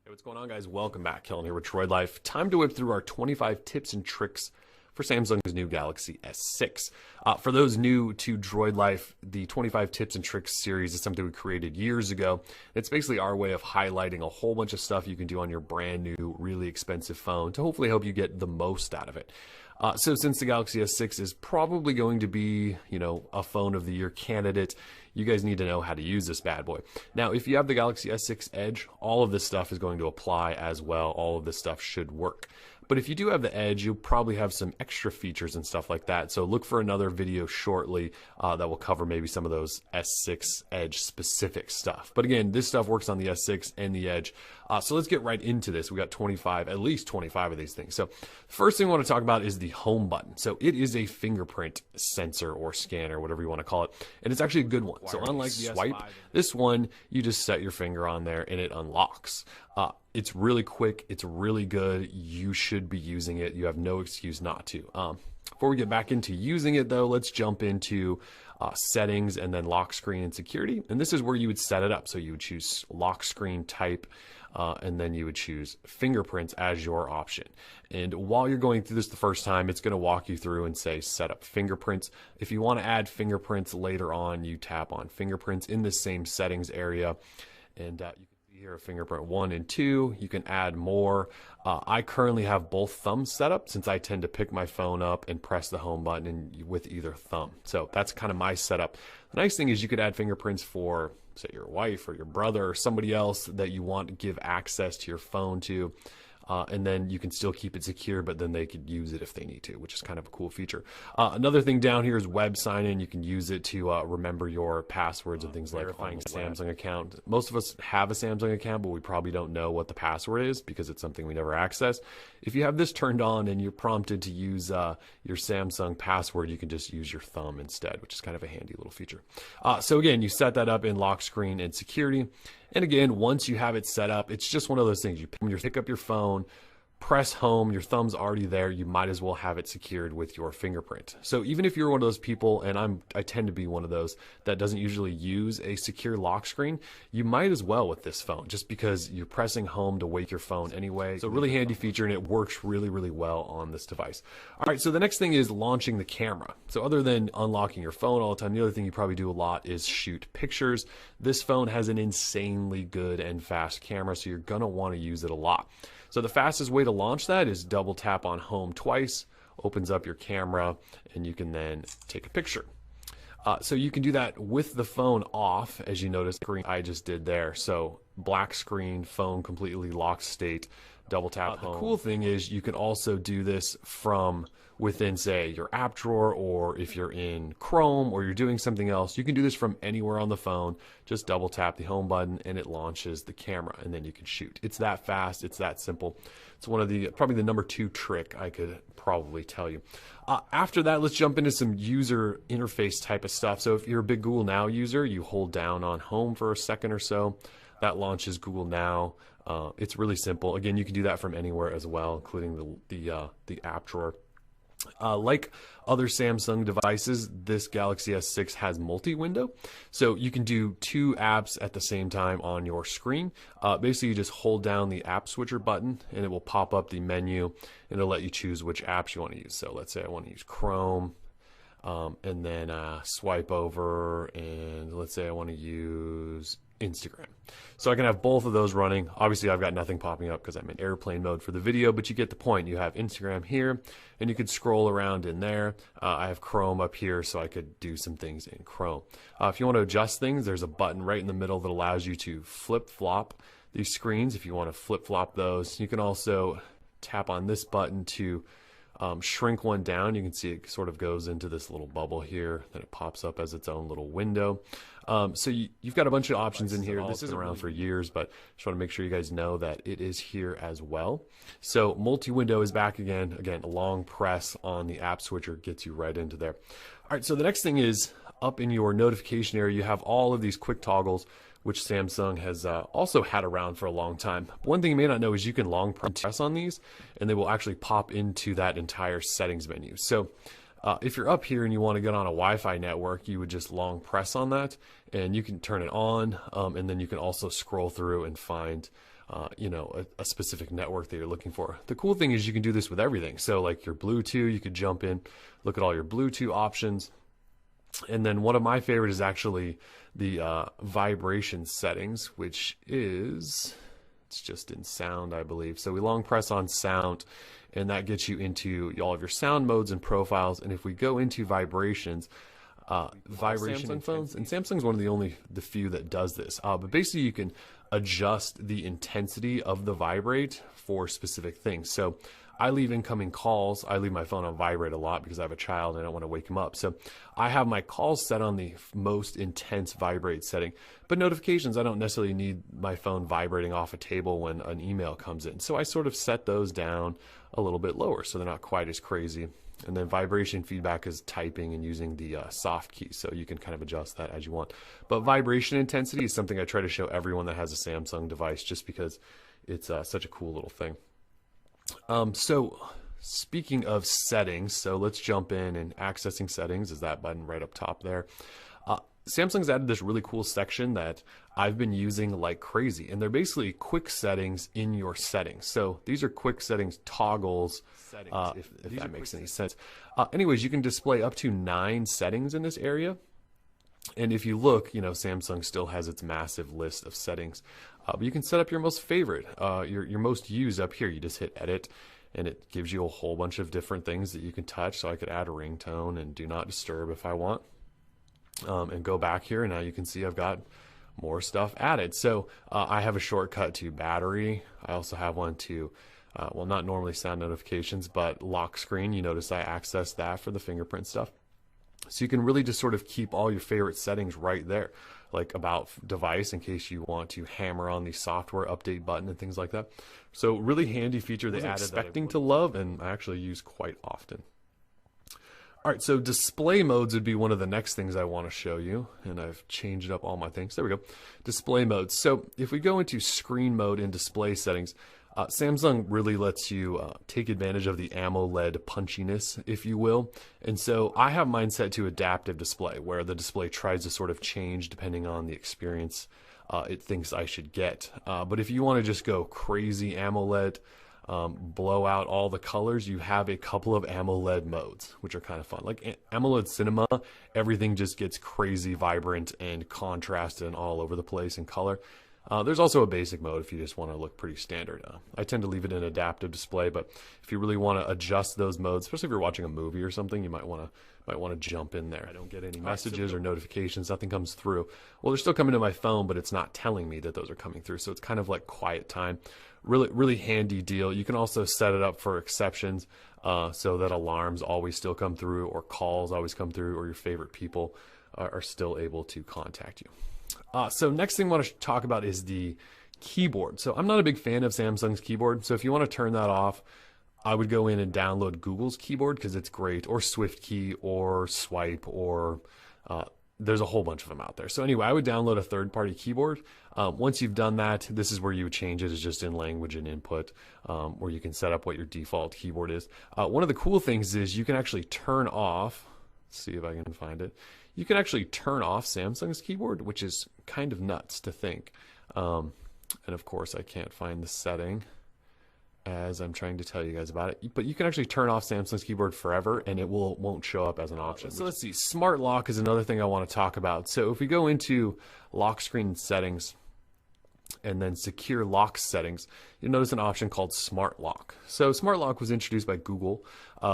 Hey, what's going on, guys? Welcome back. Kellen here with Droid Life. Time to whip through our 25 tips and tricks for Samsung's new Galaxy S6. For those new to Droid Life, the 25 tips and tricks series is something we created years ago. It's basically our way of highlighting a whole bunch of stuff you can do on your brand new, really expensive phone to hopefully help you get the most out of it. So since the Galaxy S6 is probably going to be, a phone of the year candidate, you guys need to know how to use this bad boy. Now, if you have the Galaxy S6 Edge, all of this stuff is going to apply as well. All of this stuff should work. But if you do have the Edge, you'll probably have some extra features and stuff like that. So look for another video shortly that will cover maybe some of those S6 Edge specific stuff. But again, this stuff works on the S6 and the Edge. So let's get right into this. We got at least 25 of these things. So first thing I want to talk about is the home button. So it is a fingerprint sensor or scanner, whatever you want to call it. And it's actually a good one. So unlike the swipe, this one, you just set your finger on there and it unlocks. It's really quick. It's really good. You should be using it. You have no excuse not to. Before we get back into using it, though, let's jump into settings and then lock screen and security. And this is where you would set it up. So you would choose lock screen type, and then you would choose fingerprints as your option. And while you're going through this the first time, it's going to walk you through and say set up fingerprints. If you want to add fingerprints later on, you tap on fingerprints in the same settings area, and you can here fingerprint 1 and 2. You can add more. I currently have both thumbs set up since I tend to pick my phone up and press the home button with either thumb. So that's kind of my setup. The nice thing is you could add fingerprints for, say, your wife or your brother or somebody else that you want to give access to your phone to. And then you can still keep it secure, but then they could use it if they need to, which is kind of a cool feature. Another thing down here is web sign-in. You can use it to remember your passwords and things like verifying a Samsung account. Most of us have a Samsung account, but we probably don't know what the password is because it's something we never access. If you have this turned on and you're prompted to use your Samsung password, you can just use your thumb instead, which is kind of a handy little feature. So again, you set that up in lock screen and security. And again, once you have it set up, it's just one of those things. You pick up your phone, press home, your thumb's already there. You might as well have it secured with your fingerprint. So even if you're one of those people, and I tend to be one of those that doesn't usually use a secure lock screen, you might as well with this phone, just because you're pressing home to wake your phone anyway. So really handy feature, and it works really, really well on this device. All right, so the next thing is launching the camera. So other than unlocking your phone all the time, the other thing you probably do a lot is shoot pictures. This phone has an insanely good and fast camera, so you're gonna want to use it a lot. So the fastest way to launch that is double tap on home twice, opens up your camera, and you can then take a picture. So you can do that with the phone off, as you notice I just did there. So black screen, phone completely locked state, double tap home. The cool thing is you can also do this from within, say, your app drawer, or if you're in Chrome or you're doing something else, you can do this from anywhere on the phone. Just double tap the home button and it launches the camera, and then you can shoot. It's that fast, it's that simple. It's one of probably the number 2 trick I could probably tell you. After that, let's jump into some user interface type of stuff. So if you're a big Google Now user, you hold down on home for a second or so. That launches Google Now. It's really simple. Again, you can do that from anywhere as well, including the app drawer. Like other Samsung devices, this Galaxy S6 has multi-window. So you can do 2 apps at the same time on your screen. Basically, you just hold down the app switcher button and it will pop up the menu and it'll let you choose which apps you want to use. So let's say I want to use Chrome, and then swipe over, and let's say I want to use Instagram. So I can have both of those running. Obviously, I've got nothing popping up because I'm in airplane mode for the video, but you get the point. You have Instagram here, and you could scroll around in there. I have Chrome up here, so I could do some things in Chrome. If you want to adjust things, there's a button right in the middle that allows you to flip-flop these screens if you want to flip-flop those. You can also tap on this button to shrink one down. You can see it sort of goes into this little bubble here, then it pops up as its own little window. So you've got a bunch of options in here. This is around for years, but just want to make sure you guys know that it is here as well. So multi-window is back again. Again, a long press on the app switcher gets you right into there. All right, so the next thing is up in your notification area, you have all of these quick toggles, which Samsung has also had around for a long time. One thing you may not know is you can long press on these, and they will actually pop into that entire settings menu. So if you're up here and you want to get on a Wi-Fi network, you would just long press on that, and you can turn it on, and then you can also scroll through and find a specific network that you're looking for. The cool thing is you can do this with everything. So like your Bluetooth, you could jump in, look at all your Bluetooth options. And then one of my favorite is actually the vibration settings, which is, it's just in sound, I believe. So we long press on sound, and that gets you into all of your sound modes and profiles. And if we go into vibrations, vibration Samsung phones, and Samsung's one of the few that does this. But basically you can adjust the intensity of the vibrate for specific things. So I leave incoming calls. I leave my phone on vibrate a lot because I have a child and I don't want to wake him up. So I have my calls set on the most intense vibrate setting, but notifications, I don't necessarily need my phone vibrating off a table when an email comes in. So I sort of set those down a little bit lower so they're not quite as crazy. And then vibration feedback is typing and using the soft key. So you can kind of adjust that as you want. But vibration intensity is something I try to show everyone that has a Samsung device just because it's such a cool little thing. So speaking of settings, so let's jump in, and accessing settings is that button right up top there. Samsung's added this really cool section that I've been using like crazy, and they're basically quick settings in your settings. So these are quick settings toggles, if that makes any sense. Anyways, you can display up to 9 settings in this area. And if you look, Samsung still has its massive list of settings, but you can set up your most favorite, your most used up here. You just hit edit, and it gives you a whole bunch of different things that you can touch. So I could add a ringtone and do not disturb if I want, and go back here, and now you can see I've got more stuff added. So I have a shortcut to battery. I also have one to, well, not normally sound notifications, but lock screen. You notice I access that for the fingerprint stuff. So you can really just sort of keep all your favorite settings right there, like about device in case you want to hammer on the software update button and things like that. So really handy feature they added expecting to love, and I actually use quite often. All right, so display modes would be one of the next things I want to show you, and I've changed up all my things. There we go. Display modes. So if we go into screen mode in display settings, Samsung really lets you take advantage of the AMOLED punchiness, if you will. And so I have mine set to adaptive display, where the display tries to sort of change depending on the experience it thinks I should get. But if you want to just go crazy AMOLED, blow out all the colors, you have a couple of AMOLED modes, which are kind of fun. Like AMOLED Cinema, everything just gets crazy vibrant and contrasted and all over the place in color. There's also a basic mode if you just want to look pretty standard. I tend to leave it in adaptive display, but if you really want to adjust those modes, especially if you're watching a movie or something, you might want to jump in there. I don't get any messages or notifications, nothing comes through. Well, they're still coming to my phone, but it's not telling me that those are coming through. So it's kind of like quiet time. Really, really handy deal. You can also set it up for exceptions so that alarms always still come through, or calls always come through, or your favorite people are still able to contact you. So next thing I want to talk about is the keyboard. So I'm not a big fan of Samsung's keyboard. So if you want to turn that off, I would go in and download Google's keyboard because it's great, or SwiftKey, or Swipe, or there's a whole bunch of them out there. So anyway, I would download a third-party keyboard. Once you've done that, this is where you would change it. Is just in language and input, where you can set up what your default keyboard is. One of the cool things is you can actually turn off, let's see if I can find it. You can actually turn off Samsung's keyboard, which is kind of nuts to think. And of course, I can't find the setting as I'm trying to tell you guys about it. But you can actually turn off Samsung's keyboard forever, and it won't show up as an option. So let's see. Smart lock is another thing I want to talk about. So if we go into lock screen settings, and then secure lock settings, you'll notice an option called Smart Lock. So Smart Lock was introduced by Google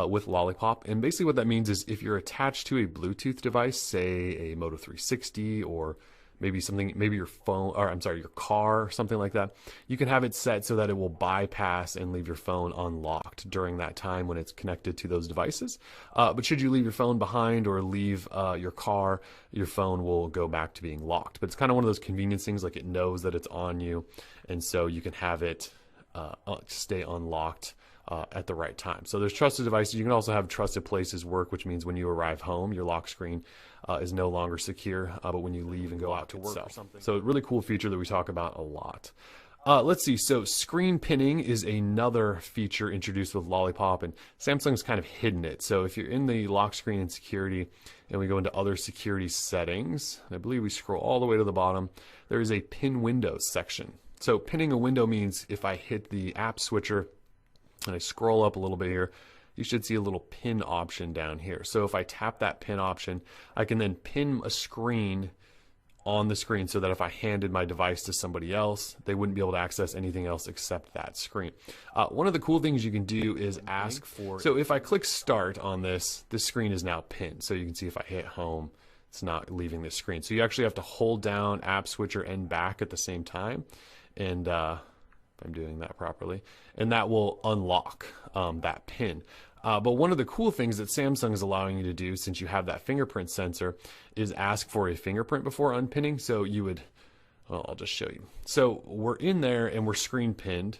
with Lollipop, and basically what that means is if you're attached to a Bluetooth device, say a Moto 360 or maybe your phone, or I'm sorry, your car, something like that, you can have it set so that it will bypass and leave your phone unlocked during that time when it's connected to those devices. But should you leave your phone behind or leave your car, your phone will go back to being locked. But it's kind of one of those convenience things, like it knows that it's on you, and so you can have it stay unlocked at the right time. So there's trusted devices. You can also have trusted places work, which means when you arrive home, your lock screen is no longer secure, but when you leave and go out to work or something. So a really cool feature that we talk about a lot. Let's see. So screen pinning is another feature introduced with Lollipop, and Samsung's kind of hidden it. So if you're in the lock screen and security, and we go into other security settings, I believe we scroll all the way to the bottom, there is a pin windows section. So pinning a window means if I hit the app switcher and I scroll up a little bit here, you should see a little pin option down here. So if I tap that pin option, I can then pin a screen on the screen so that if I handed my device to somebody else, they wouldn't be able to access anything else except that screen. One of the cool things you can do is ask for, so if I click start on this screen is now pinned. So you can see if I hit home, it's not leaving this screen. So you actually have to hold down app switcher and back at the same time. And if I'm doing that properly, and that will unlock that pin. But one of the cool things that Samsung is allowing you to do, since you have that fingerprint sensor, is ask for a fingerprint before unpinning. So you would, well, I'll just show you. So we're in there and we're screen pinned.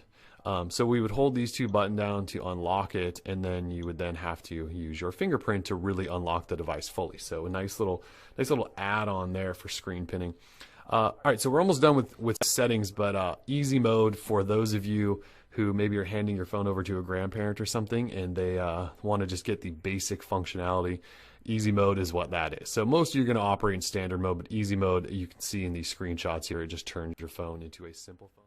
So we would hold these two buttons down to unlock it, and then you would then have to use your fingerprint to really unlock the device fully. So a nice little add-on there for screen pinning. All right, so we're almost done with settings, but easy mode for those of you who maybe are handing your phone over to a grandparent or something and they want to just get the basic functionality. Easy mode is what that is. So most of you are going to operate in standard mode, but easy mode, you can see in these screenshots here, it just turns your phone into a simple phone.